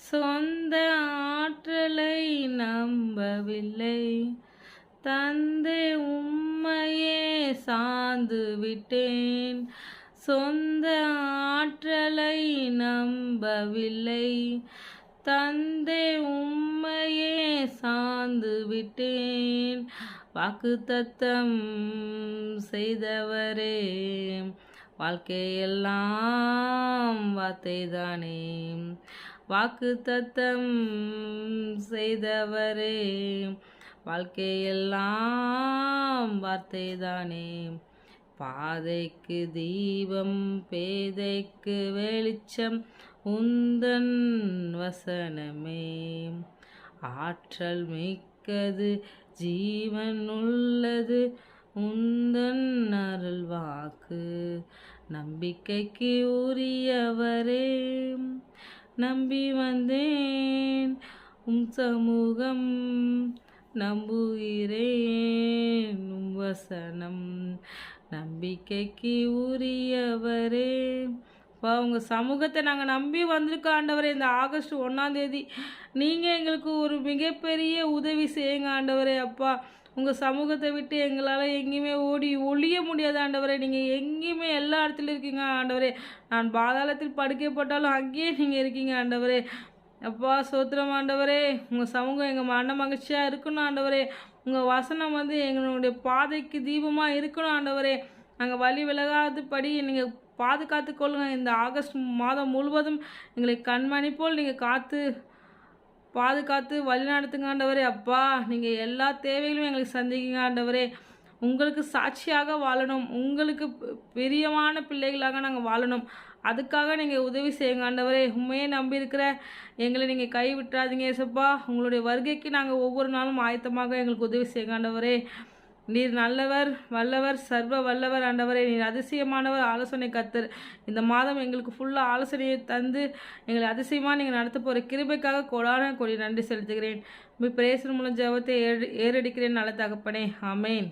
சொந்த ஆற்றலை நம்பவில்லை, தந்தை உம்மையே சார்ந்து விட்டேன். சொந்த ஆற்றலை நம்பவில்லை, தந்தை உம்மையே சார்ந்து விட்டேன். வாக்குத்தத்தம் செய்தவரே, வாழ்க்கையெல்லாம் வார்த்தைதானே. வாக்குத்தத்தம் செய்தவரே, வாழ்க்கையெல்லாம் வார்த்தைதானே. பாதைக்கு தீபம், பேதைக்கு வெளிச்சம், உந்தன் வசனமே. ஆற்றல் மிக்கது, ஜீவன் உள்ளது, உந்தன் அருள் வாக்கு. நம்பிக்கைக்கு உரியவரே, நம்பி வந்தேன் உம் சமூகம், நம்புகிறேன் உம் வசனம். நம்பிக்கைக்கு உரியவரே, உங்கள் சமூகத்தை நாங்கள் நம்பி வந்திருக்கோம் ஆண்டவரே. இந்த ஆகஸ்ட் 1ஆம் தேதி நீங்கள் எங்களுக்கு ஒரு மிகப்பெரிய உதவி செய்யுங்க ஆண்டவரே. அப்பா, உங்கள் சமூகத்தை விட்டு எங்களால் எங்கேயுமே ஒழிய முடியாது ஆண்டவரே. நீங்கள் எங்கேயுமே எல்லா இடத்துலையும் இருக்கீங்க ஆண்டவரே. நான் பாதாளத்தில் படுக்கப்பட்டாலும் அங்கேயே நீங்கள் இருக்கீங்க ஆண்டவரே. அப்பா, சோத்திரம் ஆண்டவரே. உங்கள் சமூகம் எங்கள் மன மகிழ்ச்சியாக இருக்கணும் ஆண்டவரே. உங்கள் வசனம் எங்களுடைய பாதைக்கு தீபமாக இருக்கணும் ஆண்டவரே. நாங்கள் வழி விலகாது படி நீங்கள் பாதுகாத்து கொள்ளுங்க. இந்த ஆகஸ்ட் மாதம் முழுவதும் எங்களை கண்மணி போல் நீங்கள் பாதுகாத்து வழி நடத்துங்க ஆண்டவரே. அப்பா, நீங்கள் எல்லா தேவைகளும் எங்களுக்கு சந்திக்குங்க ஆண்டவரே. உங்களுக்கு சாட்சியாக வாழணும், உங்களுக்கு பிரியமான பிள்ளைகளாக நாங்கள் வாழணும். அதுக்காக நீங்கள் உதவி செய்யுங்க ஆண்டவரே. உண்மையே நம்பியிருக்கிற எங்களை நீங்கள் கைவிட்டுறாதீங்க ஏசப்பா. உங்களுடைய வருகைக்கு நாங்கள் ஒவ்வொரு நாளும் ஆயத்தமாக எங்களுக்கு உதவி செய்யுங்க ஆண்டவரே. நீர் நல்லவர், வல்லவர், சர்வ வல்லவர் ஆண்டவரே. நீர் அதிசயமானவர், ஆலோசனை கர்த்தர். இந்த மாதம் எங்களுக்கு ஃபுல்லாக ஆலோசனையை தந்து எங்களை அதிசயமாக நீங்கள் நடத்த போகிற கிருபைக்காக கோடான கோடி நன்றி செலுத்துகிறேன். பிரேசன் மூலம் ஜெபத்தை ஏறடிக்கிறேன் நல்ல தகப்பனே. ஆமேன்.